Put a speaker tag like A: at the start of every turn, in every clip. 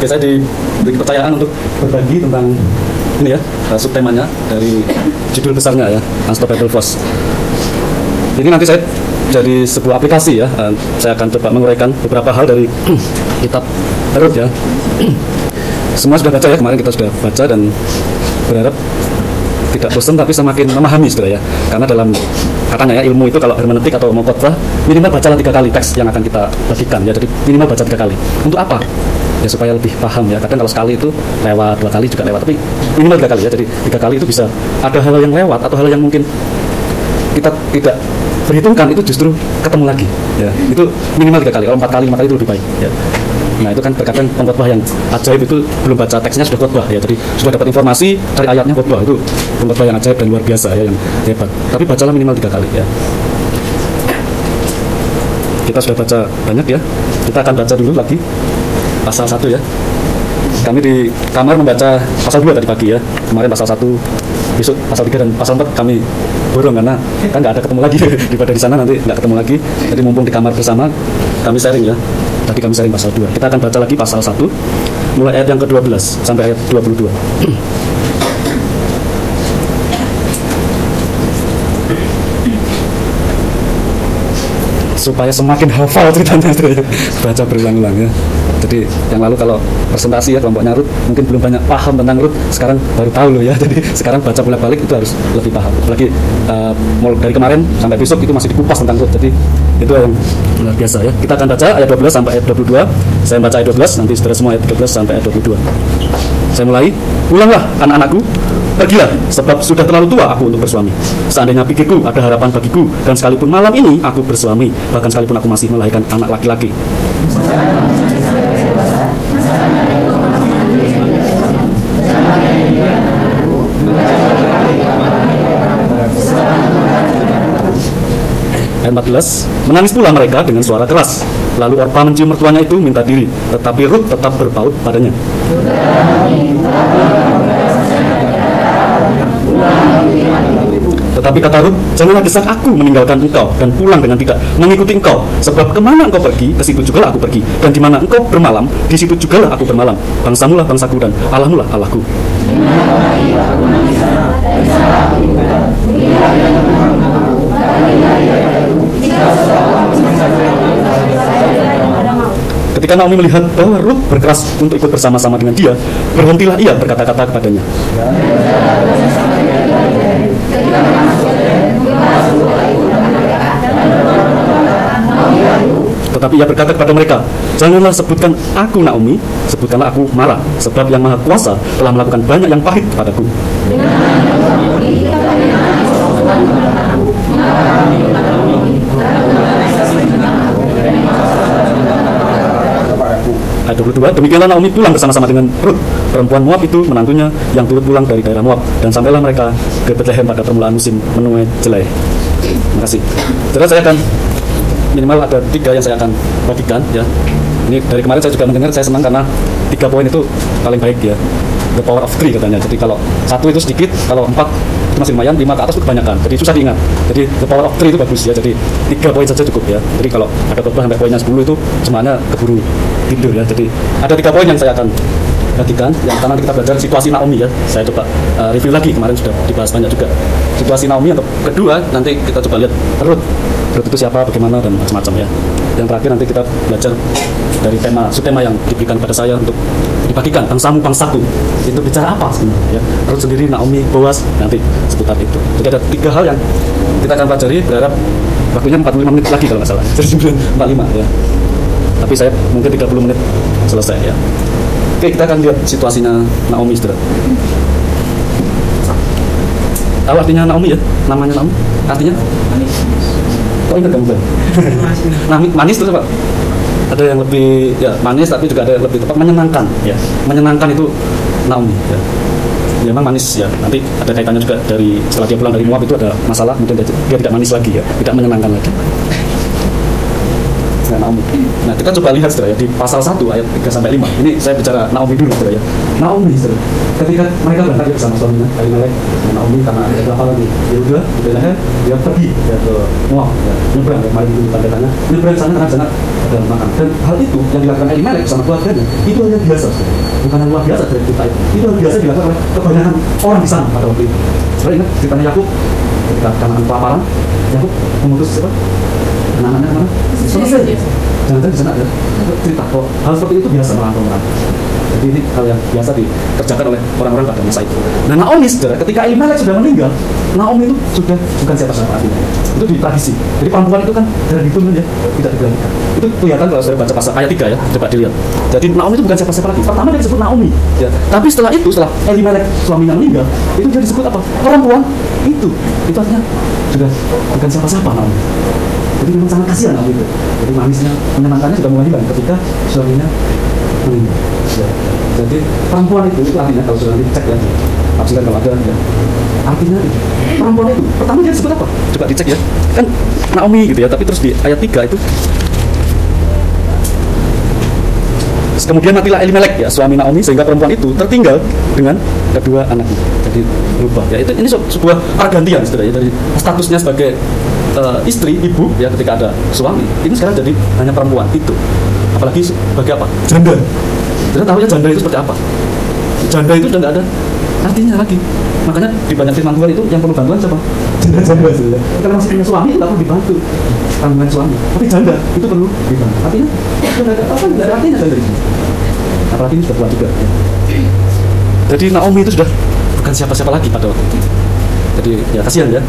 A: Oke, saya diberi kepercayaan untuk berbagi tentang ini ya, subtemanya dari judul besarnya ya, Unstoppable Force. Ini nanti saya jadi sebuah aplikasi ya. Saya akan coba menguraikan beberapa hal dari kitab Ruth ya. Semua sudah baca ya, kemarin kita sudah baca dan berharap tidak bosan tapi semakin memahami sudah ya. Karena dalam katanya ya, ilmu itu kalau hermeneutik atau mau khotbah minimal bacalah 3 kali teks yang akan kita bagikan ya. Jadi minimal baca 3 kali. Untuk apa? Ya supaya lebih paham ya. Kadang kalau sekali itu lewat, 2 kali juga lewat, tapi minimal 3 kali ya. Jadi 3 kali itu bisa ada hal yang lewat atau hal yang mungkin kita tidak perhitungkan, itu justru ketemu lagi ya. Itu minimal 3 kali. Kalau 4 kali, 5 kali itu lebih baik ya. Nah itu kan berkaitan pengkhotbah yang ajaib, itu belum baca teksnya sudah khotbah ya. Jadi sudah dapat informasi dari ayatnya khotbah, itu pengkhotbah yang ajaib dan luar biasa ya, yang hebat. Tapi bacalah minimal 3 kali ya. Kita sudah baca banyak ya. Kita akan baca dulu lagi pasal 1 ya. Kami di kamar membaca pasal 2 tadi pagi ya. Kemarin pasal 1, besok pasal 3 dan pasal 4 kami borong karena kan nggak ada ketemu lagi daripada di sana nanti nggak ketemu lagi. Jadi mumpung di kamar bersama kami sharing ya. Tadi kami sharing pasal 2. Kita akan baca lagi pasal 1 mulai ayat yang ke-12 sampai ayat 22. Supaya semakin hafal ceritanya ya. Baca berulang-ulang ya. Jadi yang lalu kalau presentasi ya kelompoknya Ruth mungkin belum banyak paham tentang Ruth, sekarang baru tahu loh ya. Jadi sekarang baca bolak-balik itu harus lebih paham. Apalagi mulai dari kemarin sampai besok itu masih dikupas tentang Ruth. Jadi itu yang luar biasa ya. Kita akan baca ayat 12 sampai ayat 22. Saya baca ayat 12, nanti saudara semua ayat 13 sampai ayat 22. Saya mulai. Pulanglah anak-anakku, pergilah, sebab sudah terlalu tua aku untuk bersuami. Seandainya pikirku ada harapan bagiku, dan sekalipun malam ini aku bersuami, bahkan sekalipun aku masih melahirkan anak laki-laki. Ayat 14, menangis pula mereka dengan suara keras. Lalu Orpa mencium mertuanya itu minta diri, tetapi Ruth tetap berpaut padanya. Tetapi kata Ruth, janganlah desak aku meninggalkan engkau dan pulang dengan tidak mengikuti engkau. Sebab kemana engkau pergi, ke situ jugalah aku pergi. Dan di mana engkau bermalam, di situ jugalah aku bermalam. Bangsamulah bangsaku dan Allahmulah Allahku. Ketika Naomi melihat bahwa Ruth berkeras untuk ikut bersama-sama dengan dia, berhentilah ia berkata-kata kepadanya. Tetapi ia berkata kepada mereka, janganlah sebutkan aku Naomi, sebutkanlah aku Mara, sebab Yang Maha Kuasa telah melakukan banyak yang pahit padaku. Ayat 22, demikianlah Naomi pulang bersama-sama dengan Ruth, perempuan Moab itu, menantunya yang turut pulang dari daerah Moab, dan sampailah mereka ke Bethlehem pada permulaan musim menuai jelai. Terima kasih. Terus saya akan minimal ada 3 yang saya akan bagikan ya. Ini dari kemarin saya juga mendengar, saya senang karena 3 poin itu paling baik ya. The power of 3 katanya. Jadi kalau 1 itu sedikit, kalau 4 itu masih lumayan, 5 ke atas itu kebanyakan. Jadi susah diingat. Jadi the power of 3 itu bagus ya. Jadi 3 poin saja cukup ya. Jadi kalau ada khotbah sampai poinnya 10 itu semuanya keburu tidur ya. Jadi ada 3 poin yang saya akan bagikan. Yang pertama kita belajar situasi Naomi ya. Saya coba review lagi, kemarin sudah dibahas banyak juga. Situasi Naomi. Yang kedua nanti kita coba lihat Ruth itu siapa, bagaimana, dan macam-macam ya. Yang terakhir nanti kita belajar dari subtema yang diberikan pada saya untuk dibagikan, bangsamu bangsaku. Itu bicara apa sebenarnya ya? Ruth sendiri, Naomi, Boaz, nanti seputar itu. Jadi ada 3 hal yang kita akan pelajari. Berharap waktunya 45 menit lagi kalau nggak salah. Jadi 9:45 ya. Tapi saya mungkin 30 menit selesai ya. Oke, kita akan lihat situasinya Naomi, saudara. Tahu artinya Naomi ya? Namanya Naomi? Artinya? Kok ingat kamu, Bang? Manis terus Pak? Ada yang lebih ya manis, tapi juga ada yang lebih tepat menyenangkan ya. Menyenangkan itu Naomi ya. Memang manis ya. Nanti ada kaitannya juga dari setelah dia pulang dari Moab itu ada masalah, mungkin dia tidak manis lagi ya, tidak menyenangkan lagi. dengan Naomi. Nah, kita coba lihat saudara ya di pasal 1 ayat 3 sampai 5. Ini saya bicara Naomi dulu saudara ya. Naomi saudara, ketika mereka berangkat ya bersama suaminya Elimelek dan Naomi karena ada kapal lagi Yehuda di Bethlehem, dia pergi ya ke Moab ya, nyebrang ya, mari dulu tanda-tandanya nyebrang sana karena sana ada makan. Dan hal itu yang dilakukan Elimelek bersama keluarganya itu hanya biasa saudara. Bukan yang luar biasa dari kita itu hal biasa dilakukan oleh kebanyakan orang di sana pada waktu itu. Saudara ingat ceritanya Yakub ketika kalangan kelaparan, Yakub mengutus siapa? Anak-anaknya kemana? Selesai. Jangan-jangan di sana ada cerita kok hal seperti itu biasa merantau. Jadi ini hal yang biasa dikerjakan oleh orang-orang pada masa itu. Nah, Naomi saudara, ketika Elimelek sudah meninggal, Naomi itu sudah bukan siapa-siapa artinya. Itu di tradisi. Jadi perempuan itu kan dari itu ya tidak diberanikan. Itu kelihatan kalau saya baca pasal ayat 3 ya, coba dilihat. Jadi Naomi itu bukan siapa-siapa lagi. Pertama dia disebut Naomi, ya. Tapi setelah itu, setelah Elimelek suaminya meninggal, itu dia disebut apa? Perempuan itu artinya sudah bukan siapa-siapa Naomi. Jadi memang sangat kasihan Naomi itu. Jadi manisnya, menyenangkannya sudah mulai hilang ketika suaminya meninggal. Ya. Jadi perempuan itu artinya kalau sudah dicek ya, tafsiran kalau ada ya. Artinya perempuan itu pertama dia disebut apa? Coba dicek ya. Kan Naomi gitu ya, tapi terus di ayat 3 itu kemudian matilah Elimelek ya suami Naomi sehingga perempuan itu tertinggal dengan kedua anaknya. Jadi berubah ya. Ini sebuah pergantian saudara ya, dari statusnya sebagai istri, ibu ya ketika ada suami, ini sekarang jadi hanya perempuan itu. Apalagi sebagai apa? Janda. Kita tahu ya janda itu seperti apa. Janda itu sudah nggak ada artinya lagi. Makanya di banyak firman Tuhan itu yang perlu bantuan siapa? Janda. Kalau masih punya suami itu nggak perlu dibantu tanggungan suami. Tapi janda itu perlu dibantu. Artinya sudah nggak apa, nggak ada artinya janda itu. Apalagi ini sudah tua juga. Ya. Jadi Naomi itu sudah bukan siapa-siapa lagi pada waktu itu. Jadi ya kasihan ya.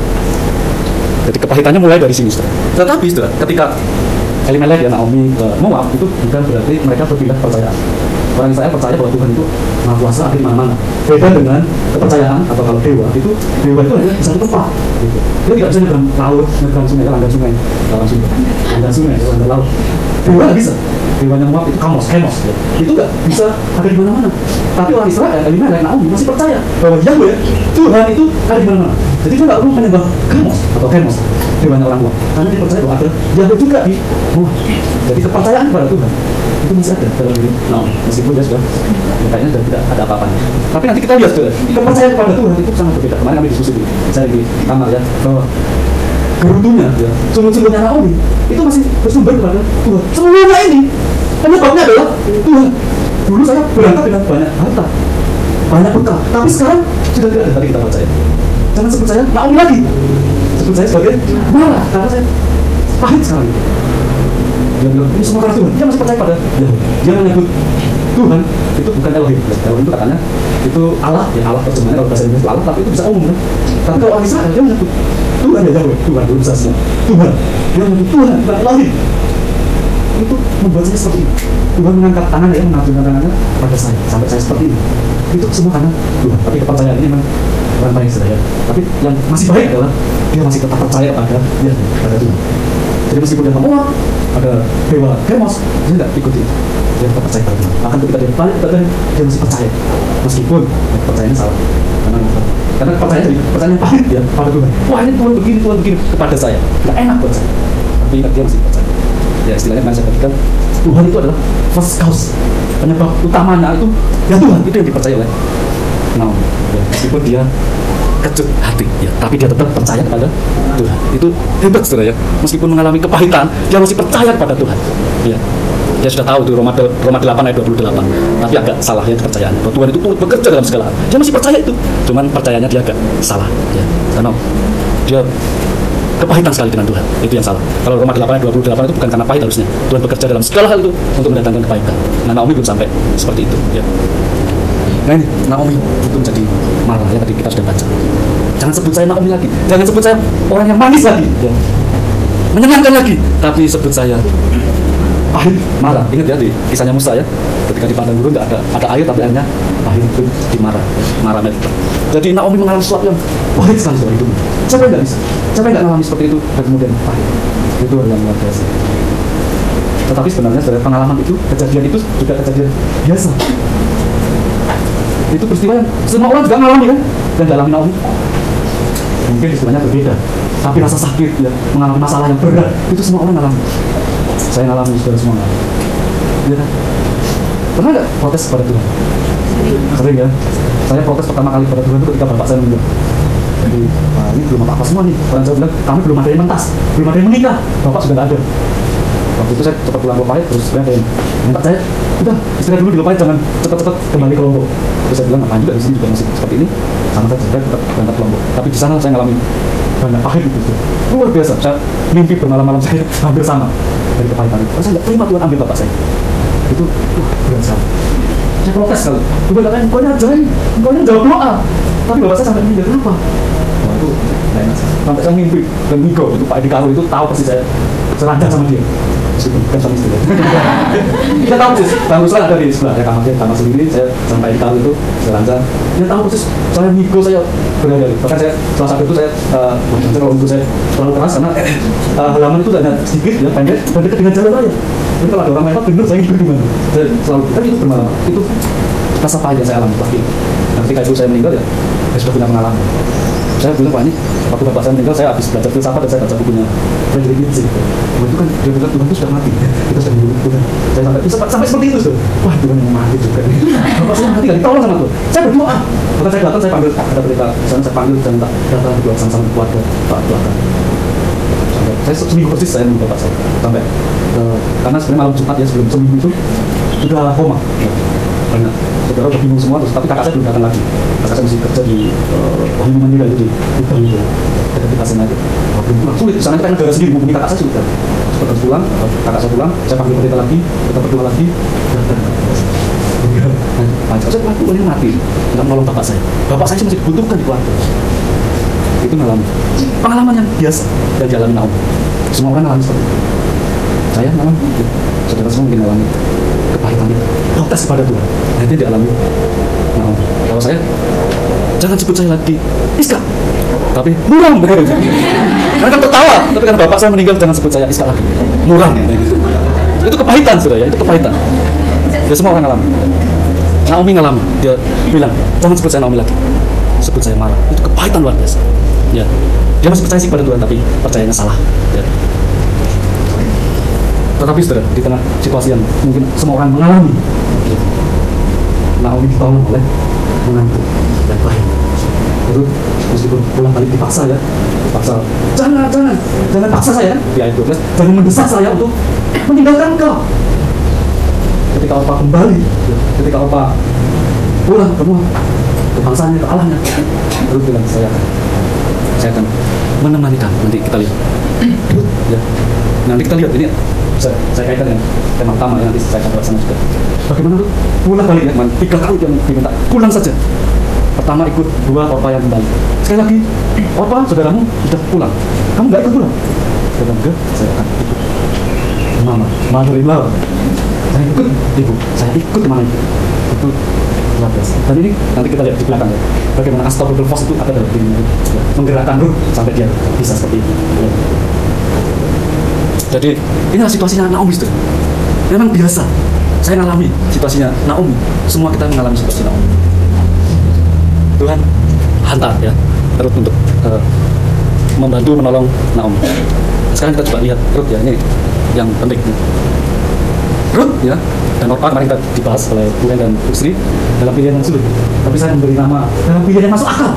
A: Jadi kepahitannya mulai dari sini. Tetapi ketika Elimelek ya Naomi ke Moab itu bukan berarti mereka berpindah kepercayaan. Orang Israel percaya bahwa Tuhan itu Maha Kuasa ada di mana-mana. Beda dengan kepercayaan atau kalau dewa itu hanya di satu tempat. Gitu. Dia tidak bisa nyebrang laut, nyebrang sungai, langgar sungai, langgar laut. Dewa nggak bisa. Dewanya Moab itu Chemos. Ya. Itu nggak bisa ada di mana-mana. Tapi orang Israel, Elimelek, Naomi masih percaya bahwa Yahweh Tuhan itu ada di mana-mana. Jadi dia nggak perlu menyembah Chemos, dewanya orang Moab. Karena dia percaya bahwa ada Yahweh juga di Moab. Jadi kepercayaan kepada Tuhan itu masih ada dalam diri Naomi, meskipun dia sudah kayaknya sudah tidak ada apa-apanya. Tapi nanti kita lihat kepercayaan kepada Tuhan itu sangat berbeda. Kemarin kami diskusi saya di kamar ya bahwa geruntunya ya, sumber-sumbernya Naomi itu masih bersumber kepada Tuhan. Semuanya ini penyebabnya adalah Tuhan. Dulu saya berangkat dengan banyak harta, banyak bekal, tapi sekarang sudah tidak ada. Tadi kita percaya. Jangan sebut saya Naomi lagi, sebut saya sebagai Mara, karena saya pahit sekali. Dia bilang, ini semua karena Tuhan. Dia masih percaya pada Yahweh. Dia menyebut Tuhan itu bukan Elohim. Elohim itu katanya itu Allah, ya Allah terjemahannya kalau bahasa Inggris itu Allah, tapi itu bisa umum kan. Tapi kalau orang Israel dia menyebut Tuhan ya Yahweh, Tuhan itu bisa semua. Tuhan, dia menyebut Tuhan bukan Elohim. Itu membuat saya seperti ini. Tuhan mengangkat tangannya, mengagungkan tangannya pada saya sampai saya seperti ini. Itu semua karena Tuhan. Tapi kepercayaan ini memang orang paling saya. Tapi yang masih baik adalah dia masih tetap percaya pada Tuhan. Jadi meskipun dia Moab, ada dewa Chemos, dia tidak ikuti. Dia tetap percaya pada Tuhan. Bahkan ketika dia balik kepada dia masih percaya, meskipun kepercayaannya salah. Karena percayaan pahit ya pada Tuhan. Wah ini Tuhan begini kepada saya, nggak enak buat saya. Tapi ingat dia masih percaya. Ya istilahnya saya katakan Tuhan itu adalah first cause, penyebab utamanya itu ya Tuhan, itu yang dipercaya oleh Naomi. Ya, meskipun dia kecut hati ya, tapi dia tetap percaya kepada Tuhan. Itu hebat saudara ya, meskipun mengalami kepahitan dia masih percaya kepada Tuhan ya. Dia sudah tahu itu Roma 8 ayat 28, tapi agak salah ya kepercayaan bahwa Tuhan itu bekerja dalam segala hal. Dia masih percaya itu, cuman percayanya dia agak salah ya, karena dia kepahitan sekali dengan Tuhan, itu yang salah. Kalau Roma 8 ayat 28 itu bukan karena pahit harusnya, Tuhan bekerja dalam segala hal itu untuk mendatangkan kebaikan. Nah Naomi belum sampai seperti itu ya. Nah ini Naomi itu menjadi marah ya, tadi kita sudah baca. Jangan sebut saya Naomi lagi, jangan sebut saya orang yang manis lagi ya, menyenangkan lagi, tapi sebut saya pahit, marah. Ingat ya di kisahnya Musa ya, ketika di padang gurun nggak ada air tapi airnya pahit, itu marah mereka. Jadi Naomi mengalami sesuatu yang pahit sekali dalam hidupnya. Siapa yang nggak bisa? Siapa yang nggak mengalami seperti itu dan kemudian pahit? Itu yang luar biasa. Tetapi sebenarnya dari pengalaman itu, kejadian itu juga kejadian biasa. Itu peristiwa yang semua orang juga mengalami kan, dan dialami Naomi. Mungkin istilahnya berbeda, tapi rasa sakit ya, mengalami masalah yang berat itu semua orang mengalami. saya ngalami saudara semua. Iya kan? Pernah nggak protes pada Tuhan? Sering ya. Saya protes pertama kali pada Tuhan itu ketika bapak saya meninggal. Jadi, ini belum apa-apa semua nih. Orang saya bilang, kami belum ada yang mentas, belum ada yang menikah. Bapak sudah nggak ada. Waktu itu saya cepat pulang ke Pahit, terus sebenarnya kayak minta saya, udah istirahat dulu di Lopahit, jangan cepat-cepat kembali ke Lombok. Terus saya bilang, ngapain juga di sini juga masih seperti ini, sama saya tetap berangkat ke Lombok. Tapi di sana saya ngalamin banyak pahit itu, luar biasa. Saya mimpi bermalam-malam saya hampir sama dari kepahitan itu. Saya nggak terima Tuhan ambil bapak saya. Itu, berat sekali. Saya protes sekali. Tuhan katanya, engkau ajarin, engkau jawab doa. Tapi bapak saya sampai meninggal, kenapa? Wah itu nggak enak. Sampai saya mimpi dan Niko itu Pak Edi Karu itu tahu persis saya seranjang sama dia. Bukan sama istri. Dia tahu persis, Bang Ruslan ada di sebelah, saya kamar sendiri, saya sampai di Karu itu seranjang. Dia tahu persis, saya Niko, saya berada-ada. Bahkan saya salah satu itu saya kalau untuk saya terlalu keras karena halaman itu hanya sedikit ya, pendek dan dekat dengan jalan raya. Jadi kalau ada orang lewat bener saya ngikut gimana. Saya selalu, tapi itu bermalam. Itu rasa pahit yang saya alami pasti. Dan ketika itu saya meninggal ya, saya sudah punya pengalaman. Saya bilang, Pak ini, waktu bapak saya meninggal, saya habis belajar filsafat dan saya baca bukunya Friedrich Nietzsche. Itu kan, dia bilang Tuhan itu sudah mati. Kita sudah membunuh Tuhan. Saya sampai seperti itu, sudah. Wah, Tuhan yang mati juga. Bapak saya mati, gak ditolong sama Tuhan. Saya berdoa. Maka saya datang, saya panggil, ada berita, saya panggil dan datang berdoa sama keluarga, Pak doakan. Saya seminggu persis saya nunggu bapak saya. Sampai, karena sebenarnya malam Jumat ya, sebelum seminggu itu, sudah koma. Banyak saudara udah bingung semua, terus tapi kakak saya belum datang lagi. Kakak saya masih kerja di Wahyu Mandira itu di Utang itu, di pasien aja. Belum pulang, sulit. Di sana kita negara sendiri, hubungi kakak saya sulit. Setelah pulang, kakak saya pulang, saya panggil pendeta lagi, kita berdoa lagi, datang. Saya pelaku yang mati, nggak menolong bapak saya. Bapak saya masih dibutuhkan di keluarga. Itu ngalami pengalaman yang biasa dan dialami Naum. Semua orang ngalami seperti itu. Saya ngalami, saudara semua mungkin ngalami kepahitan itu. Protes kepada Tuhan, nanti dialami. Nah, kalau saya, jangan sebut saya lagi Iska, tapi Muram. Karena kan tertawa, tapi karena bapak saya meninggal, jangan sebut saya Iska lagi, Muram. Itu kepahitan sudah ya, itu kepahitan. Ya semua orang ngalami. Naomi ngalami, dia bilang, jangan sebut saya Naomi lagi, sebut saya Mara. Itu kepahitan luar biasa. Ya, dia masih percaya sih pada Tuhan, tapi percayanya salah. Ya. Tetapi saudara, di tengah situasi yang mungkin semua orang mengalami, Naomi ditolong oleh menantu dan baik. Itu meskipun pulang balik dipaksa ya, dipaksa. Jangan paksa saya, di ayat 12, jangan mendesak saya untuk meninggalkan engkau. Ketika Orpa kembali, ketika Orpa pulang ke rumah, ke bangsanya, ke Allahnya, terus bilang saya akan menemani kamu. Nanti kita lihat. Ya. Nanti kita lihat ini. Saya kaitkan dengan tema utama yang nanti saya akan bahas juga. Bagaimana tuh? Pulang balik ya, 3 kali yang diminta. Pulang saja. Pertama ikut, 2 Orpa yang kembali. Sekali lagi, Orpa saudaramu sudah pulang. Kamu nggak ikut pulang? Saya bilang, enggak, saya akan ikut. Mama, mother-in-law. Saya ikut, ibu. Saya ikut kemana itu. Itu luar biasa. Dan ini nanti kita lihat di belakang ya. Bagaimana unstoppable force itu ada dalam diri itu. Menggerakkan ruh sampai dia bisa seperti itu. Ya. Jadi inilah situasinya Naomi itu. Memang biasa. Saya ngalami situasinya Naomi. Semua kita mengalami situasi Naomi. Tuhan hantar ya Ruth untuk membantu menolong Naomi. Sekarang kita coba lihat Ruth ya, ini yang penting. Ruth ya, dan Orpa kemarin kita dibahas oleh Tuhan dan istri dalam pilihan yang sulit. Tapi saya memberi nama dalam pilihan yang masuk akal.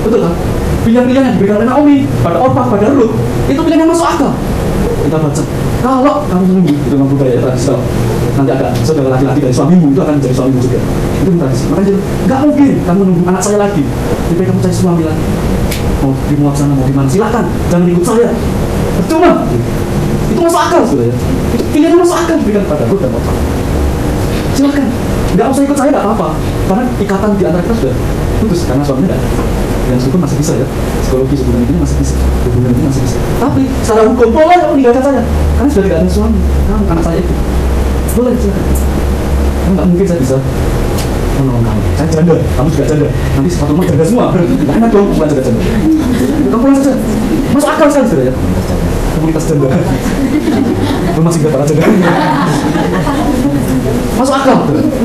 A: Betul kan? Pilihan-pilihan yang diberikan oleh Naomi pada Orpa, pada Ruth, itu pilihan yang masuk akal. Kita baca, kalau kamu menunggu itu dengan budaya tradisional, nanti ada saudara laki-laki dari suamimu itu akan menjadi suamimu juga. Itu tradisi. Makanya nggak mungkin kamu menunggu anak saya lagi. Lebih baik kamu cari suami lagi. Mau di Moab sana, mau di mana, silakan. Jangan ikut saya. Percuma. Itu masuk akal sudah ya. Itu pilihan yang masuk akal berikan kepada Ruth dan Orpa. Silakan. Nggak usah ikut saya nggak apa-apa. Karena ikatan di antara kita sudah putus karena suaminya nggak ada. Dan hukum masih bisa ya, psikologi sebenarnya ini masih bisa, hubungan ini masih bisa. Tapi secara hukum boleh kamu meninggalkan saya, karena sudah tidak ada suami, kamu anak saya itu boleh silakan. Karena nggak mungkin saya bisa menolong kamu. Saya janda, kamu juga janda. Nanti satu rumah janda semua. Nggak enak dong, bukan janda. Kamu pulang saja. Masuk akal sekali sudah ya. Komunitas janda. Rumah singgah para janda. Masuk akal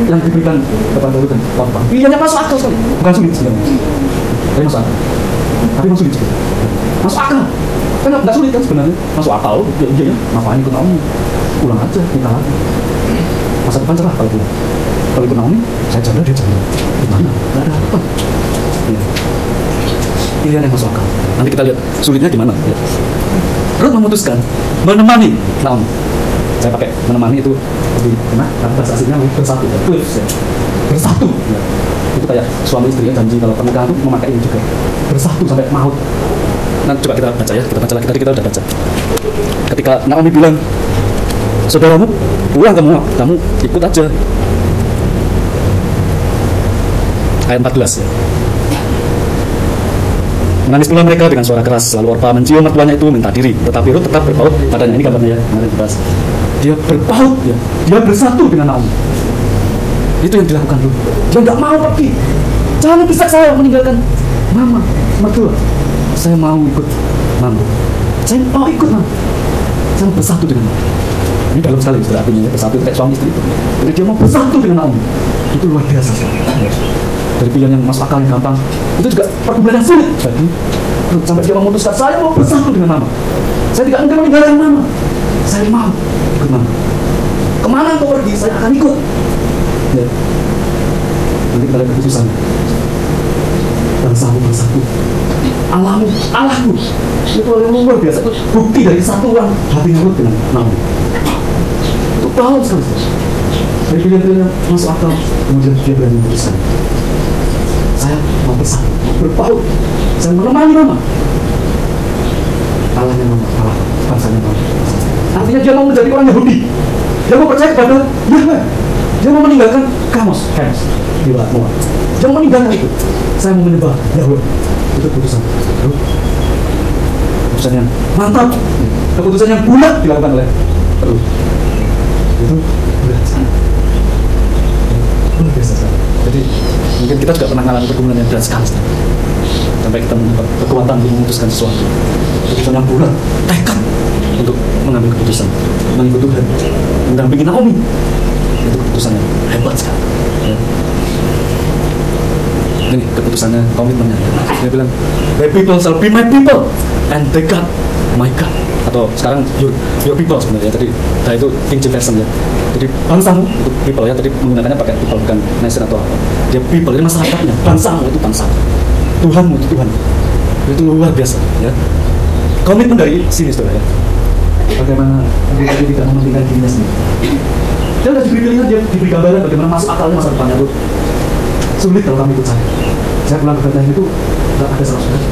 A: yang diberikan kepada Ruth dan Orpa. Pilihannya masuk akal sekali, bukan sulit sebenarnya. Tapi masuk akal. Tapi masuk sulit sekali. Masuk akal. Kan nggak sulit kan sebenarnya. Masuk akal, ya ngapain ikut Naomi? pulang aja, nikah lagi. Masa depan cerah kalau pulang. Kalau ikut Naomi, saya jodoh dia jodoh. Gimana? Gak ada apa. Ya. Pilihan yang masuk akal. Nanti kita lihat sulitnya gimana. Ya. Ruth memutuskan menemani Naomi. Saya pakai menemani itu lebih enak, karena bahasa aslinya bersatu. Ya. Bersatu. Ya. Itu kayak suami istri yang janji kalau pernikahan itu memakai ini juga. Bersatu sampai maut. Nah, coba kita baca ya, kita baca lagi. Tadi kita udah baca. Ketika Naomi bilang, saudaramu pulang ke Moab, kamu ikut aja. Ayat 14 ya. Menangis pula mereka dengan suara keras. Lalu Orpa mencium mertuanya itu minta diri, tetapi Ruth tetap berpaut padanya. Ini gambarnya ya, mari dibahas. Dia berpaut ya, dia bersatu dengan Naomi. Itu yang dilakukan Ruth. Dia nggak mau pergi. Jangan bisa saya meninggalkan mama, mertua. Saya mau ikut mama. Saya mau ikut mama. Saya mau bersatu dengan mama. Ini dalam sekali sudah artinya ya, bersatu kayak suami istri itu. Jadi dia mau bersatu dengan Naomi. Itu luar biasa sekali. Dari pilihan yang masuk akal yang gampang, itu juga pergumulan yang sulit. Jadi sampai dia memutuskan saya mau bersatu dengan mama. Saya tidak mungkin meninggalkan mama. Saya mau ikut mama. Kemana engkau pergi, saya akan ikut. Ya. Nanti kita lihat keputusan. Bangsamu bersatu. Allahmu. Itu luar biasa. Itu bukti dari kesatuan hati Ruth dengan Naomi. Itu tahu sekali. Dari pilihan-pilihan yang masuk akal, kemudian dia berani memutuskan. Saya mau bersatu, mau berpaut. Saya menemani mama. Allahnya mama, Allah bangsanya mama. Artinya dia mau menjadi orang Yahudi. Dia mau percaya kepada Yahweh. Dia mau meninggalkan Kamos di Moab. Dia mau meninggalkan itu. Saya mau menyembah Yahweh. Itu keputusan. Keputusan yang mantap. Keputusan yang bulat dilakukan oleh Ruth. Itu bulat sekali. Luar biasa sekali. Jadi mungkin kita juga pernah mengalami pergumulan yang berat sekali sampai kita mendapat kekuatan untuk memutuskan sesuatu. Keputusan yang bulat, tekad untuk mengambil keputusan, mengikut Tuhan, mendampingi Naomi. Itu keputusan yang hebat sekali. Ya. Ini keputusannya, komitmennya. Dia bilang, "My people shall be my people, and they God, my God." Atau sekarang your people sebenarnya. Tadi itu King James Version ya. Jadi bangsamu itu people ya. Tadi menggunakannya pakai people bukan nation atau apa. Dia people, jadi masyarakatnya. Bangsamu itu bangsa. Tuhanmu itu Tuhan. Itu luar biasa ya. Komitmen dari sini saudara ya. Bagaimana dia tidak mementingkan dirinya sendiri. Dia sudah diberi pilihan, dia diberi gambaran bagaimana masuk akalnya masa depannya itu. Sulit kalau kami ikut saya. Saya pulang ke Bethlehem itu tidak ada salah-salah.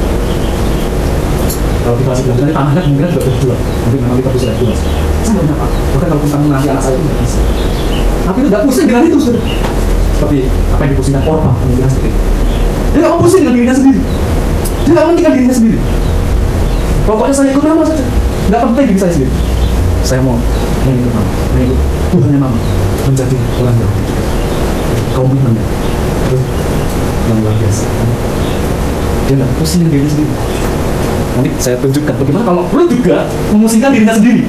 A: Kalau di kelas nanti tanahnya kemungkinan juga terjual. Mungkin memang kita bisa jual. Saya nggak punya apa. Bahkan kalau tentang nanti anak saya itu nggak bisa. Tapi itu nggak pusing dengan itu sudah. Seperti apa yang dipusingkan Orpa, kemungkinan seperti itu. Dia nggak mau pusing dengan dirinya sendiri. Dia nggak pentingkan dirinya sendiri. Pokoknya saya ikut mama saja. Nggak penting diri saya sendiri. Saya mau mengikut mama, mengikut Tuhannya mama, menjadi orang yang komitmennya itu yang luar biasa. Dia nggak pusing dengan dirinya sendiri. Nanti saya tunjukkan bagaimana kalau Ruth juga memusingkan dirinya sendiri.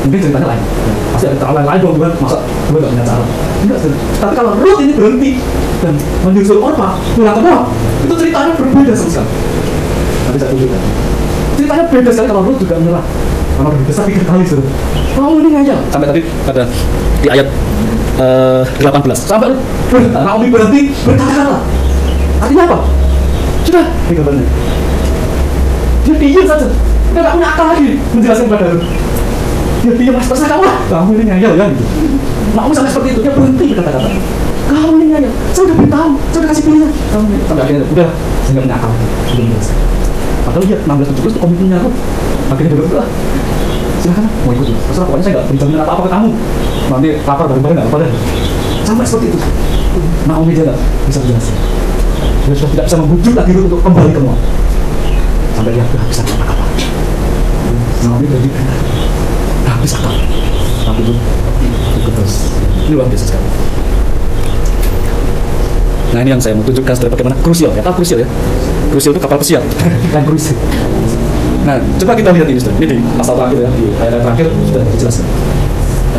A: Mungkin ceritanya lain. Pasti ada cara lain dong Tuhan. Masa Tuhan nggak punya cara? Enggak. Tapi kalau Ruth ini berhenti dan menyusul Orpa pulang ke Moab, itu ceritanya berbeda sama sekali. Nanti saya tunjukkan. Ceritanya beda sekali kalau Ruth juga menyerah. Karena udah besar 3 kali sudah. Kamu ini ngajak. Sampai tadi ada di ayat 18. Sampai Naomi berhenti berkata-kata. Artinya apa? Sudah, ini gambarnya. Dia diam saja. Dia nggak punya akal lagi menjelaskan kepada Ruth. Dia diam, terserah kamu lah. Kamu ini ngayal ya gitu. Naomi sampai seperti itu, dia berhenti berkata-kata. Kamu ini ngayal. Saya udah beritahu, saya udah kasih pilihan. Kamu ini sampai akhirnya udah, saya nggak punya akal. Sudah menjelaskan. Padahal dia 16-17 itu komitmennya Ruth. Akhirnya dia bilang, silahkan mau ikut. Terserah, pokoknya saya nggak beri jaminan apa-apa ke kamu. Nanti lapar bareng-bareng nggak apa-apa. Sampai seperti itu. Naomi dia nggak bisa menjelaskan. Dia sudah tidak bisa membujuk lagi Ruth untuk kembali ke Moab. Sampai dia habis kata-kata. Naomi jadi habis akal. Tapi itu ikut terus. Ini luar biasa sekali. Nah ini yang saya mau tunjukkan setelah bagaimana krusial. Ya, tahu krusial ya? Krusial itu kapal pesiar. Kan krusial. Nah coba kita lihat ini sudah. Ini di pasal terakhir ya, di ayat terakhir sudah dijelaskan.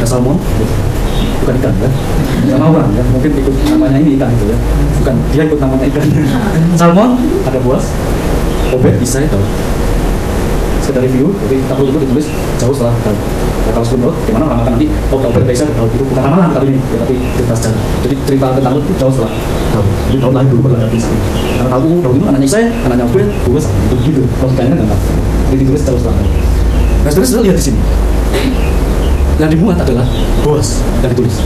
A: Ada Salmon, bukan ikan ya, sama orang ya. Mungkin ikut namanya ini ikan itu ya. Bukan dia ikut namanya ikan. Salmon, ada Boaz, Obed, Isai, Daud. sekedar review, jadi tabel itu ditulis jauh setelah tahu. Ya, kalau sebelum Ruth, gimana orang akan nanti Daud Beza itu bukan ramalan kali ini, ya, tapi cerita sejarah. Jadi cerita tentang Ruth itu jauh setelah tahu. Jadi Daud lahir dulu berada di sana. Karena tahu Daud itu anaknya saya, anaknya Obed, Boaz, itu begitu. Logikanya kan gampang. Jadi ditulis jauh setelah tahu. Nah, saudara lihat di sini. Yang dimuat adalah Boaz yang ditulis.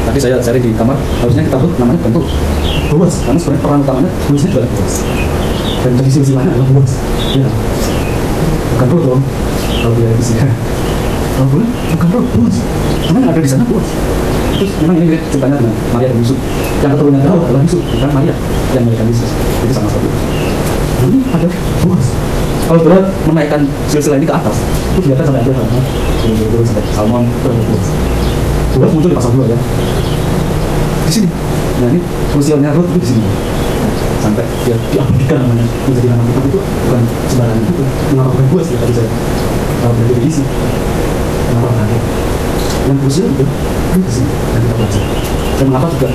A: Tadi saya cari di kamar, harusnya kita Ruth namanya bukan Ruth, Boaz, karena sebenarnya peran utamanya Boaznya juga Boaz. Dan dari silsilahnya adalah Boaz. Ya, bukan Ruth dong. Kalau dia di sini, kalau boleh bukan Ruth, Boaz. Karena yang ada di sana Boaz. Terus memang ini ceritanya dengan Maria dan Yusuf. Yang keturunannya Daud adalah Yusuf, bukan Maria yang melahirkan Yesus. Jadi sama seperti itu. Nah, ini ada Boaz. Kalau saudara menaikkan silsilah ini ke atas, itu kelihatan sampai akhir halaman, sampai Salmon, Boaz. Boaz muncul di pasal 2 ya. Di sini. Nah ini krusialnya Ruth itu di sini. Sampai dia diabadikan namanya menjadi nama itu bukan sembarangan itu. Mengapa bukan Boaz ya tadi saya. Kalau berarti diisi. Kenapa bukan? Yang krusial itu di sini dan kita baca. Dan mengapa juga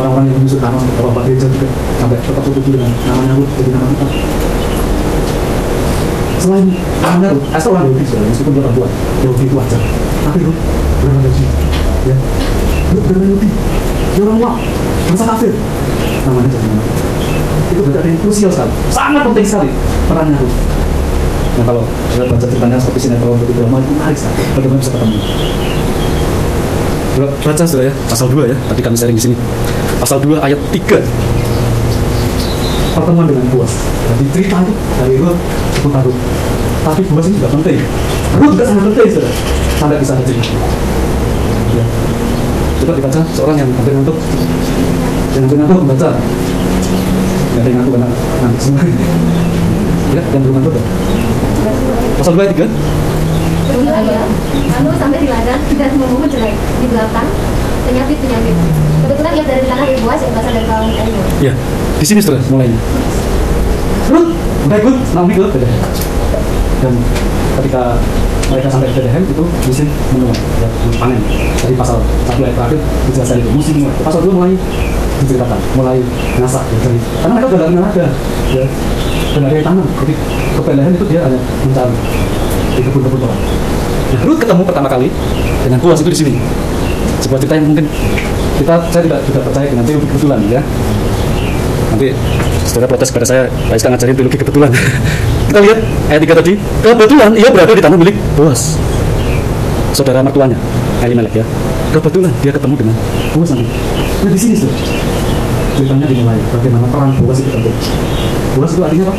A: orang-orang yang menyusut nama beberapa gereja juga sampai tetap setuju dengan namanya Ruth jadi nama kita. Selain namanya Ruth, asal orang Yahudi sebenarnya meskipun dia perempuan, Yahudi itu wajar. Tapi Ruth benar-benar Yahudi, ya. Ruth benar-benar Yahudi, dia orang Moab, bangsa kafir. Namanya jadi nama. Itu berarti ada yang krusial sekali, sangat penting sekali perannya Ruth. Nah kalau kita baca ceritanya seperti sinetron seperti drama itu menarik sekali. Bagaimana bisa ketemu? Baca sudah ya, pasal 2 ya. Tadi kami sharing di sini. Pasal 2 ayat 3. Pertemuan dengan Boaz. Jadi cerita itu dari Ruth seputar Ruth. Tapi Boaz ini juga penting. Ruth juga sangat penting sudah. Sampai bisa hadir. Ya. Coba dibaca seorang yang hampir ngantuk. Yang hampir ngantuk membaca. Yang hampir ngantuk karena ngantuk semua. Ya, yang belum ngantuk ya. Pasal 2 ayat 3.
B: Lalu sampai di ladang dan memungut jelek di belakang penyakit. Kebetulan ia dari tanah Boaz yang berasal dari kaum Eliam.
A: Ya, di sini sudah mulainya. Ruth, baik Ruth, Naomi ke Bethlehem. Dan ketika mereka sampai ke Bethlehem itu musim menuai, ya, panen. Dari pasal 1 ayat terakhir dijelaskan itu musim menuai. Pasal 2 mulai diceritakan, mulai ngasak, ya, karena mereka sudah tidak ada, ya, dan ada yang tanam. Jadi ke Bethlehem itu dia hanya mencari di kebun-kebun orang. Nah, Ruth ketemu pertama kali dengan Boaz itu di sini. Sebuah cerita yang mungkin saya tidak juga percaya dengan teologi kebetulan ya. Nanti saudara protes kepada saya, Pak Iska ngajarin teologi kebetulan. Kita lihat ayat 3 tadi, kebetulan ia berada di tanah milik Boaz, saudara mertuanya Elimelek ya. Kebetulan dia ketemu dengan Boaz nanti. Nah di sini sudah ceritanya dimulai bagaimana peran Boaz itu penting. Boaz itu artinya apa?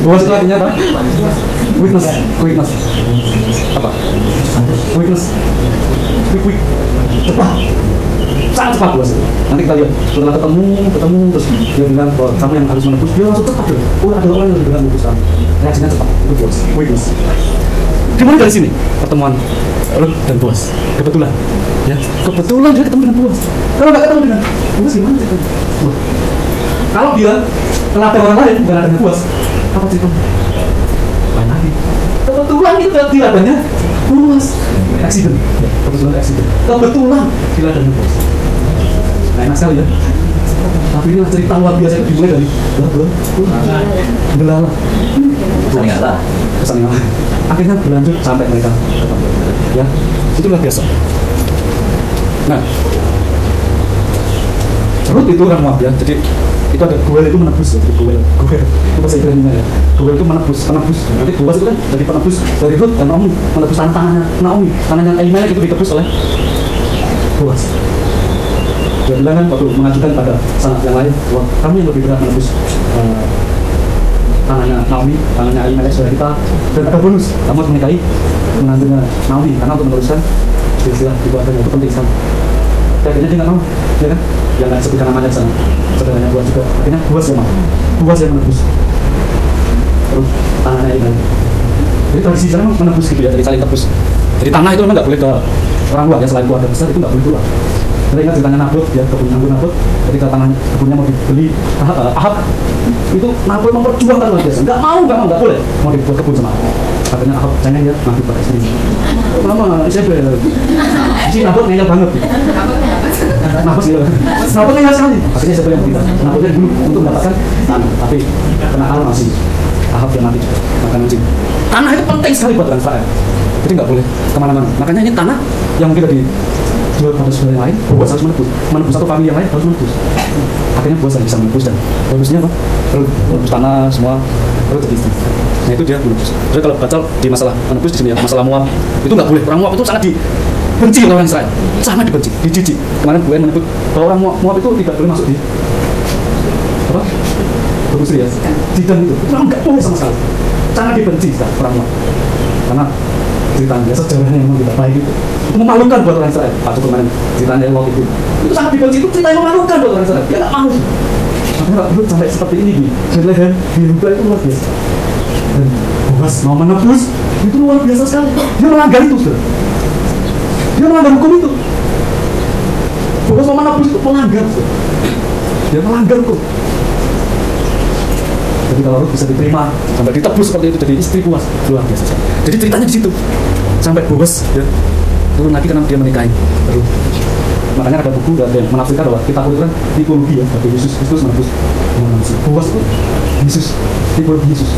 A: Boaz itu artinya apa? Witness. Apa? Witness. Quick. Cepat. Sangat cepat Boaz. Nanti kita lihat setelah ketemu terus dia bilang bahwa kamu yang harus menebus, dia langsung cepat deh. Oh ada orang yang bilang menebus kamu. Reaksinya cepat. Itu Boaz. Witness. Dimulai dari sini pertemuan Ruth dan Boaz. Kebetulan, ya. Kebetulan dia ketemu dengan Boaz. Kalau nggak ketemu dengan Boaz gimana ceritanya? Kalau dia telah ada orang lain bukan ada dengan Boaz, apa ceritanya? Lain lagi. Kebetulan itu di ladangnya Boaz. Accident. Ya, kebetulan accident. Kebetulan di ladangnya Boaz. Nah, enak sekali ya. Tapi ini cerita luar biasa itu dimulai dari belala. Kesan yang akhirnya berlanjut sampai mereka ketemu. Ya, itu luar biasa. Nah, Ruth itu orang Moab ya, jadi itu ada Goel itu menebus ya, Goel itu bahasa Ibrani ya. Goel itu menebus. Nanti Boaz itu kan jadi penebus dari Ruth dan Naomi, menebus tanahnya Naomi, tanahnya Elimelek itu ditebus oleh Boaz. Dia bilang kan waktu mengajukan pada sanak yang lain, bahwa kamu yang lebih berat menebus tanahnya Naomi, tanahnya Elimelek saudara kita, dan ada bonus, kamu harus menikahi menantunya Naomi, karena untuk meneruskan silsilah keluarganya itu penting sekali. Akhirnya dia nggak mau, ya kan? Yang nggak disebutkan namanya sana, saudaranya Boaz juga. Akhirnya Boaz yang mau, Boaz yang menebus. Terus tanahnya Elimelek. Jadi tradisi sana menebus gitu ya, jadi saling tebus. Jadi tanah itu memang nggak boleh ke orang luar ya, selain keluarga besar itu nggak boleh keluar. Kita ingat ceritanya Nabot ya, kebun Nabot, ketika tanahnya kebunnya mau dibeli Ahab, itu Nabot memperjuangkan luar biasa, nggak mau, nggak boleh mau dibuat kebun sama Ahab. Katanya Ahab jangan ya, nanti pada istri. Mama, saya si Nabot ngeyel banget. Nafas gitu. Nafas ingat sekali. Akhirnya siapa yang kita nafasnya dulu untuk mendapatkan tanah, tapi kena al masih Ahab yang mati juga makan anjing. Tanah itu penting sekali buat orang Israel. Jadi nggak boleh kemana-mana. Makanya ini tanah yang mungkin dijual pada saudara yang lain, Boas harus menebus satu famili yang lain harus menebus. Akhirnya Boas bisa menebus dan menebusnya apa? Menebus tanah semua, lalu jadi istri. Nah itu dia menebus. Jadi kalau baca di masalah menebus di sini ya, masalah Moab itu nggak boleh. Orang Moab itu sangat dibenci oleh orang Israel, sangat dibenci, dijijik. Kemarin gue menyebut bahwa orang Moab itu tidak boleh masuk di apa? Industri ya, Sidon itu nggak boleh sama sekali, sangat dibenci orang Moab karena ceritanya sejarahnya memang tidak baik itu memalukan buat orang Israel. Pak Cukup kemarin ceritanya Lot itu sangat dibenci, itu cerita yang memalukan buat orang Israel, dia nggak mau. Makanya Pak Lut sampai seperti ini di Bethlehem, di Yehuda itu luar biasa. Dan Boas mau menebus itu luar biasa sekali, dia melanggar itu sudah, dia melanggar hukum itu. Boas mau menebus itu melanggar, dia melanggar hukum. Jadi kalau Ruth bisa diterima sampai ditebus seperti itu jadi istri Boas, luar biasa. Jadi ceritanya di situ sampai Boas ya turun lagi karena dia menikahi Ruth. Makanya ada buku yang menafsirkan bahwa kita itu kan tipologi ya, bagi Yesus Kristus menebus manusia. Boas itu Yesus, tipologi Yesus.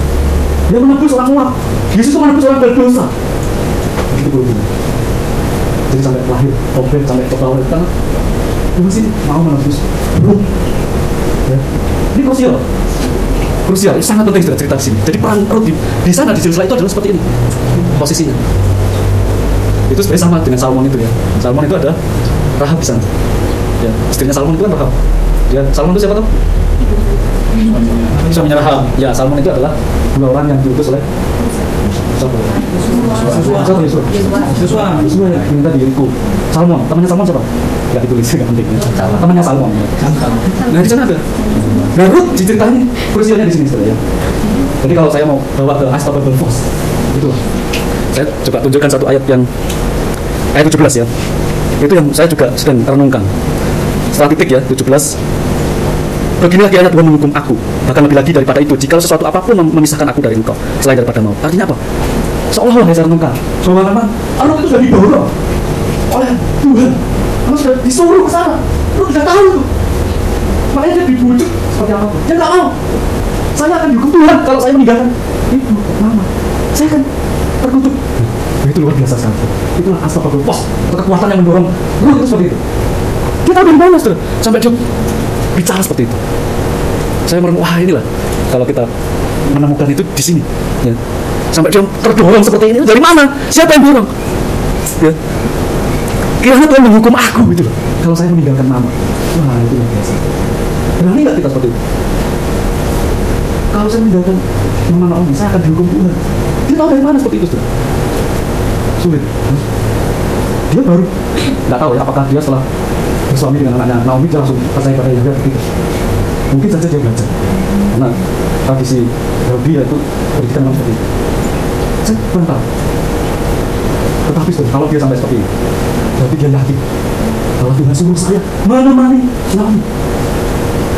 A: Dia menebus orang Moab, Yesus itu menebus orang berdosa. Itu tipologinya. Jadi sampai lahir Obed sampai kepala itu kan Boas ini mau menebus Ruth. Ya. Ini krusial, sangat penting sudah cerita di sini. Jadi perang Ruth di sana di Jerusalem itu adalah seperti ini posisinya. Itu sebenarnya sama dengan Salmon itu ya. Salmon itu ada Rahab di sana. Ya, istrinya Salmon itu kan Rahab. Ya, Salmon itu siapa tuh? Suaminya Rahab. Ya, Salmon itu adalah dua orang yang diutus oleh Yosua yang minta di Yeriko. Salmon, temannya Salmon siapa? Gak ditulis, gak penting. Temannya Salmon. Nah di sana ada. Nah Ruth diceritain krusialnya di sini sebenarnya. Jadi kalau saya mau bawa ke Unstoppable Force, itu saya coba tunjukkan satu ayat yang ayat 17 ya. Itu yang saya juga sedang renungkan. Setelah titik ya 17. Beginilah kiranya Tuhan menghukum aku, bahkan lebih lagi daripada itu, jika sesuatu apapun memisahkan aku dari engkau selain daripada maut. Artinya apa? Seolah-olah saya renungkan bahwa memang Allah itu sudah didorong oleh Tuhan, Allah sudah disuruh ke sana, lu sudah tahu itu. Makanya dia dibujuk seperti apa pun, dia nggak mau. Saya akan dihukum Tuhan kalau saya meninggalkan ibu, mama. Saya akan terkutuk. Itu luar biasa sekali. Itulah Unstoppable Force, kekuatan yang mendorong Ruth itu seperti itu. Dia tahu dari mana sudah sampai dia bicara seperti itu. Saya merenung, wah inilah kalau kita menemukan itu di sini ya. Sampai dia terdorong seperti ini, dari mana? Siapa yang dorong? Ya. Kiranya Tuhan menghukum aku gitu loh kalau saya meninggalkan mama. Wah itu luar biasa. Berani nggak kita seperti itu? Kalau saya meninggalkan mama Naomi, saya akan dihukum Tuhan. Dia tahu dari mana seperti itu sudah? Sulit. Dia baru nggak tahu ya apakah dia setelah bersuami dengan anaknya Naomi dia langsung percaya pada Yahweh begitu. Mungkin saja dia belajar karena tradisi Yahudi itu pendidikan memang seperti itu. Saya kurang tahu. Tetapi kalau dia sampai seperti itu, berarti dia yakin kalau Tuhan suruh saya menemani Naomi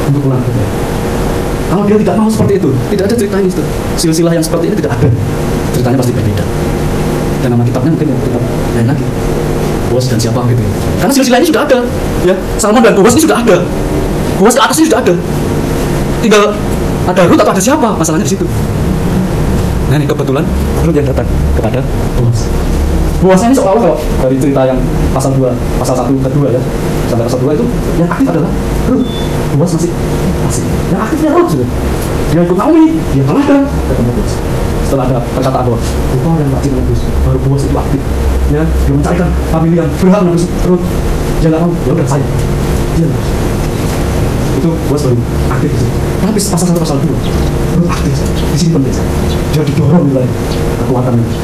A: untuk pulang ke dia. Kalau dia tidak mau seperti itu, tidak ada ceritanya itu. Silsilah yang seperti ini tidak ada. Ceritanya pasti berbeda. Dan nama kitabnya mungkin kitab lain lagi. Boas dan siapa gitu ya. Karena silsilah ini sudah ada ya. Salmon dan Boas ini sudah ada. Boas ke atas ini sudah ada. Tinggal ada Ruth atau ada siapa, masalahnya di situ. Nah ini kebetulan Ruth yang datang kepada Boas. Boasnya ini seolah-olah kalau dari cerita yang pasal 2, pasal 1 ke 2 ya, sampai pasal 2 itu yang aktif adalah Ruth. Boas masih. Yang aktifnya Ruth sudah. Dia ikut Naomi, dia teladang ketemu Boas. Setelah ada perkataan bahwa engkau yang wajib menebus, baru Boas itu aktif. Ya, dia mencarikan famili yang berhak menebus Ruth. Dia nggak mau, ya udah saya. Dia menebus. Itu Boas baru aktif di sini. Tapi pasal 1 pasal 2 Ruth aktif di sini penting. Dia didorong nilai kekuatan ini.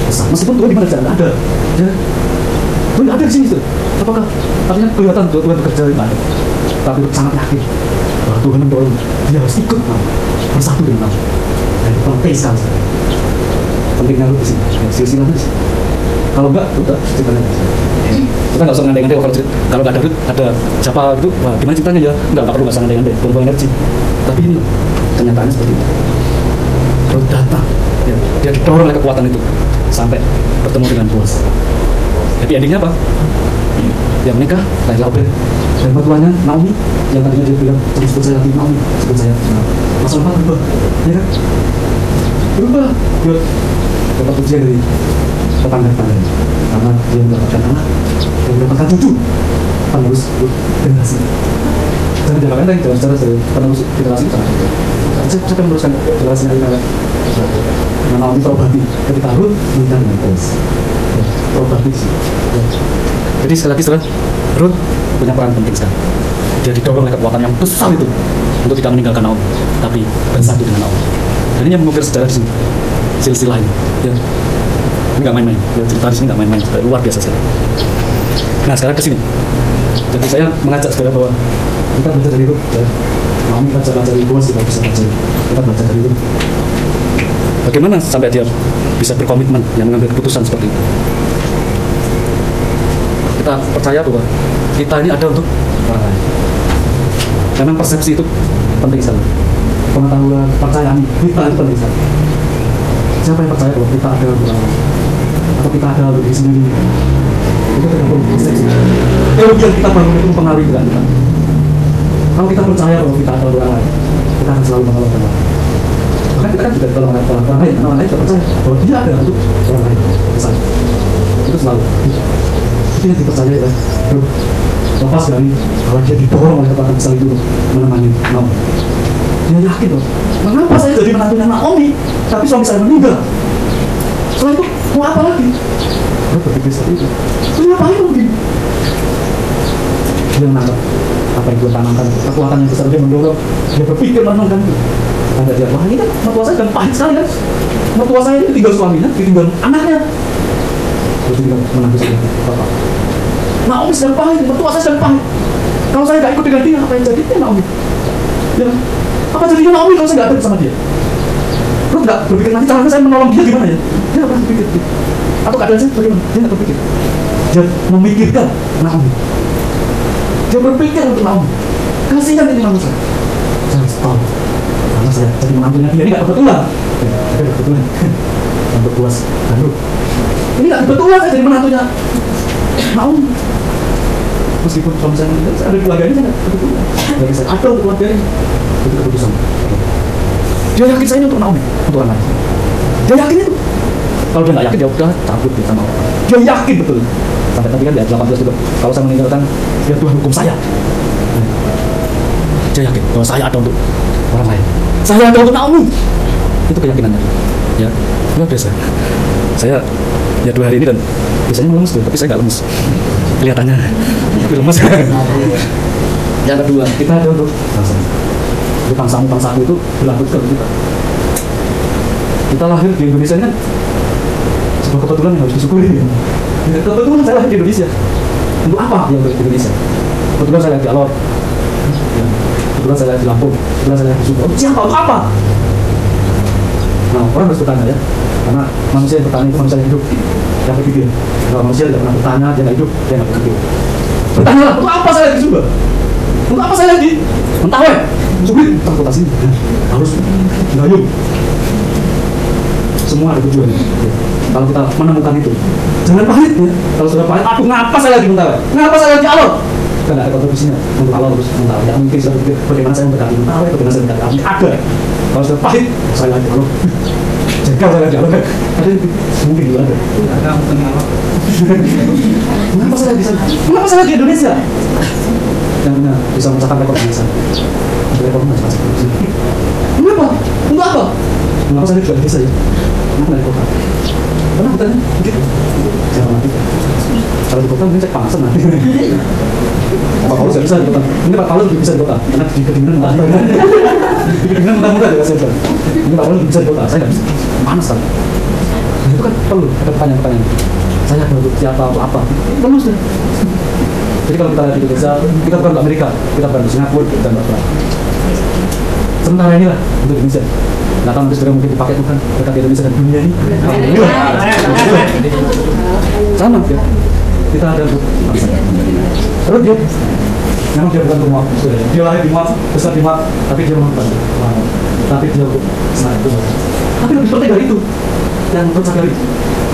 A: Meskipun Tuhan di mana tidak ada, ya, Tuhan nggak ada di sini tuh. Apakah artinya kelihatan Tuhan bekerja di mana? Tapi sangat yakin bahwa Tuhan mendorong dia harus ikut bersatu dengan Allah. Dan itu penting sekali. Pentingnya lu di sini, silsilahnya di sini. Kalau enggak, udah ceritanya. Kita nggak usah ngandai-ngandai kalau nggak ada Ruth, ada siapa gitu, wah gimana ceritanya ya? Nggak perlu nggak usah ngandai-ngandai, buang energi. Tapi ini kenyataannya seperti itu. Ruth datang, ya, dia didorong oleh kekuatan itu sampai bertemu dengan Boas. Happy endingnya apa? dia menikah, lahirlah Obed. Dan mertuanya Naomi, yang tadinya dia bilang sebut saya lagi Naomi, sebut saya. Nah, pasal 4 berubah, ya kan? Berubah, dia dapat pujian dari tetangga-tetangganya karena dia mendapatkan anak, dia mendapatkan cucu, penerus generasi. Jangan jangka pendek, jangan secara penerus generasi itu sangat. Saya akan meneruskan generasinya ini karena Naomi terobati ketika Ruth menikah dengan Boaz. Terobati sih. Jadi sekali lagi saudara, Ruth punya peran penting sekali. Dia didorong oleh kekuatan yang besar itu untuk tidak meninggalkan Naomi, tapi bersatu dengan Naomi. Dan ini yang mengukir sejarah di sini, silsilah ini. Ya, ini nggak main-main. Ya, cerita di sini nggak main-main, luar biasa sekali. Nah sekarang ke sini. Jadi saya mengajak saudara bahwa kita belajar dari Ruth. Ya. Naomi baca dari Boaz, kita bisa baca. Kita belajar dari Ruth. Bagaimana sampai dia bisa berkomitmen yang mengambil keputusan seperti itu? Kita percaya bahwa kita ini ada untuk orang lain. Memang persepsi itu penting sekali. Pengetahuan, kepercayaan kita itu penting sekali. Siapa yang percaya bahwa kita ada untuk orang lain? Atau kita ada untuk diri sendiri? Itu tergantung persepsi. Teologi yang kita bangun itu mempengaruhi kita. Kalau kita percaya bahwa kita ada untuk orang lain, kita akan selalu menolong orang lain. Bahkan kita kan juga kalau orang lain juga percaya bahwa dia ada untuk orang lain. Misalnya, itu selalu. Itu yang dipercaya ya. Lepas dari bahwa dia didorong oleh kekuatan besar itu menemani Naomi. Dia yakin loh, mengapa saya jadi menantunya Naomi, tapi suami saya meninggal. Setelah itu mau apa lagi? Dia berpikir seperti itu. Terus ngapain mungkin? Dia menangkap apa yang Tuhan tanamkan, kekuatan yang besar dia mendorong. Dia berpikir merenungkan itu. Tanda dia, wah ini kan mertua saya dan pahit sekali kan. Mertua saya ini ditinggal suaminya, ditinggal anaknya. Terus tinggal menantu saya, bapak. Naomi sedang pahit, mertua saya sedang pahit. Kalau saya nggak ikut dengan dia, apa yang jadi? Ya Naomi. Ya, apa jadinya Naomi kalau saya nggak ada bersama dia? Terus nggak berpikir nanti caranya saya menolong dia gimana ya? Dia nggak pernah berpikir. Atau keadaan saya bagaimana? Dia nggak berpikir. Dia memikirkan Naomi. Dia berpikir untuk Naomi. Kasihan ini manusia. Saya harus tahu. Karena saya jadi menantunya dia ini nggak kebetulan. Ya, tapi kebetulan. Yang berpuas lalu. Ini nggak kebetulan saya jadi menantunya Naomi. Meskipun suami saya meninggal, saya ada keluarga ini saya nggak kebetulan. Bagi saya ada untuk keluarga ini. Itu keputusan. Dia yakin saya ini untuk Naomi, untuk anak. Dia yakin itu. Kalau dia nggak yakin, dia udah cabut dia sama orang. Dia yakin betul. Sampai tadi kan di ayat 18 juga. Kalau saya meninggalkan, dia Tuhan hukum saya. Dia yakin bahwa saya ada untuk orang lain. Saya ada untuk Naomi. Itu keyakinannya. Ya, luar biasa. Saya ya 2 hari ini dan biasanya lemes tuh, tapi saya nggak lemes. Kelihatannya, tapi lemes. Yang kedua, kita ada untuk bangsa. Jadi bangsa-bangsa itu berlaku ke kita. Kita lahir di Indonesia ini kan sebuah kebetulan yang harus disyukuri. Kebetulan saya lahir di Indonesia. Untuk apa yang di Indonesia? Kebetulan saya lahir di Alor. Kebetulan saya lahir di Lampung. Kebetulan saya lahir di Sumbar. Siapa? Untuk apa? Nah, orang harus bertanya ya. Karena manusia yang bertanya itu manusia yang hidup. Yang berpikir. Kalau manusia tidak pernah bertanya, dia nggak hidup, dia nggak berpikir. Bertanyalah, untuk apa saya lahir di Sumbar? Untuk apa saya lahir di Mentawai? Sulit transportasi harus gayung. Semua ada tujuan. Ya. Kalau kita menemukan itu, jangan pahit ya. Kalau sudah pahit, aduh ngapa saya lagi Mentawai? Ngapa saya lagi Alor? Karena ada kontribusinya untuk Alor terus Mentawai. Ya mungkin sudah berpikir bagaimana saya mendekati Mentawai, bagaimana saya mendekati Alor. Ada. Kalau sudah pahit, saya lagi Alor. Jengkel saya lagi Alor. Ada mungkin juga ada. Ada mungkin Alor. Mengapa saya di sana? Mengapa saya di Indonesia? Yang bisa mencatat rekor Indonesia. Rekor macam-macam. Kenapa? Untuk apa? Mengapa saya juga bisa ya? Kenapa dari kota? Karena hutannya begitu. Jangan nanti. Kalau di kota mungkin cek panasan nanti. Pak Paulus nggak bisa di kota. Ini Pak Paulus lebih bisa di kota. Karena di kedinginan mudah. Di kedinginan mudah juga saya bilang. Ini Pak Paulus lebih bisa di kota. Saya nggak bisa. Panas kan? Dan itu kan perlu ada pertanyaan-pertanyaan. Saya untuk siapa atau apa? Perlu sudah. Jadi kalau kita lihat di Indonesia, kita bukan ke Amerika, kita bukan ke Singapura, kita bukan ke sementara inilah untuk Indonesia. Nah, tahun sebenarnya mungkin dipakai Tuhan berkat Indonesia dan dunia ini. Sama ya. Kita ada untuk bangsa. Terus dia, memang dia bukan Moab, dia lahir di Moab, besar di Moab, tapi dia memang bukan Moab. Tapi dia untuk senang itu. Tapi lebih penting dari itu, yang menurut saya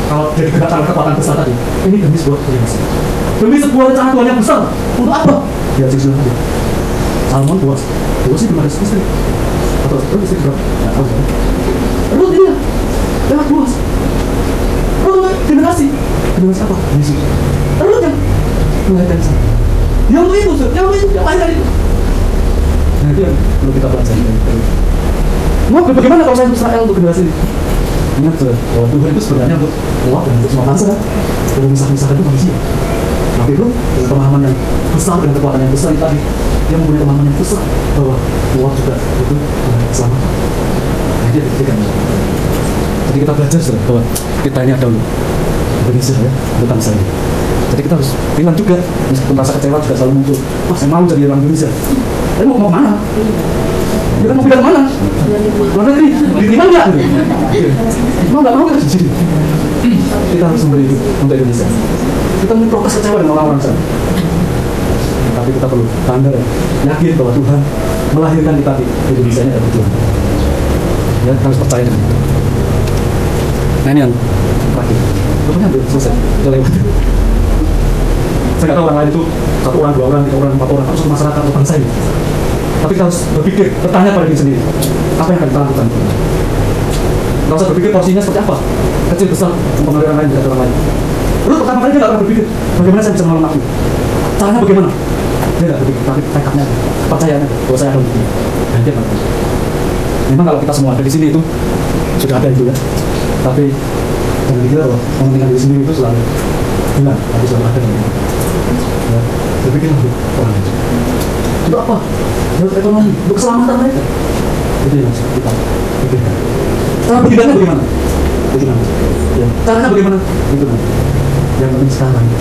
A: kalau dari kekuatan besar tadi, ini demi sebuah kebenaran. demi sebuah rencana Tuhan yang besar. Untuk apa? Ya silsilah aja. Salmon Boaz sih belum ada istri. Atau istri berapa? Nggak tahu. Ruth dia lewat Boaz. Ruth generasi apa? Yesus. Ruth yang melahirkan Isa. Yang untuk itu, yang lahir itu. Nah itu yang perlu kita pelajari. Mau bagaimana kalau saya untuk Israel untuk generasi ini? Ingat bahwa Tuhan itu sebenarnya untuk Moab dan untuk semua bangsa. Kalau misah-misahkan itu manusia. Tapi itu dengan pemahaman yang besar, dengan kekuatan yang besar tadi, dia mempunyai pemahaman yang besar bahwa Moab juga itu selamat. Nah dia diberikan. Jadi kita belajar bahwa kita ini ada Indonesia ya, untuk bangsa ini. Jadi kita harus bilang juga, meskipun rasa kecewa juga selalu muncul. Wah saya mau jadi orang Indonesia. Tapi mau mana? Kita mau pindah kemana? Luar negeri, diterima nggak? Mau nggak mau kan? Kita harus memberi hidup untuk Indonesia. Kita memprotes kecewa dengan orang-orang sana. Tapi kita perlu tanda yakin bahwa Tuhan melahirkan kita di Indonesia ini ada Tuhan. Ya, kita harus percaya dengan itu. Nah ini yang terakhir. Rupanya hampir selesai, udah lewat. Saya nggak tahu orang lain itu 1 orang, 2 orang, 3 orang, 4 orang, atau masyarakat atau bangsa ini. Tapi kita harus berpikir, bertanya pada diri sendiri, apa yang akan kita lakukan? Nggak usah berpikir porsinya seperti apa, kecil besar, mempengaruhi orang lain, tidak orang lain. Terus pertama kali dia nggak akan berpikir, bagaimana saya bisa menolong aku? Caranya bagaimana? Dia nggak berpikir, tapi tekadnya, percayaannya, bahwa saya akan berpikir. Dan dia nggak berpikir. Memang kalau kita semua ada di sini itu sudah ada itu ya. Tapi jangan dikira bahwa mementingkan diri sendiri itu selalu hilang, tapi selalu ada. Ya, berpikirlah untuk orang lain. Untuk apa? Untuk ekonomi, untuk keselamatan mereka. Itu yang harus kita pikirkan. Cara bertindaknya bagaimana? Itu nanti. Ya. Caranya bagaimana? Itu nanti. Yang penting sekarang kita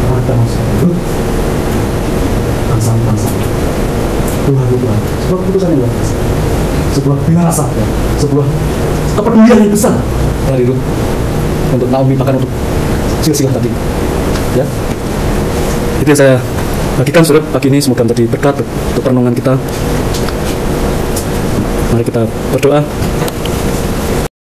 A: mau hidup bangsa. Tuhan. Sebuah keputusan yang luar biasa. Sebuah binasa, ya. Sebuah kepedulian yang besar dari Ruth untuk Naomi, bahkan untuk silsilah tadi. Ya. Itu yang saya bagikan surat pagi ini, semoga menjadi berkat untuk perenungan kita. Mari kita berdoa.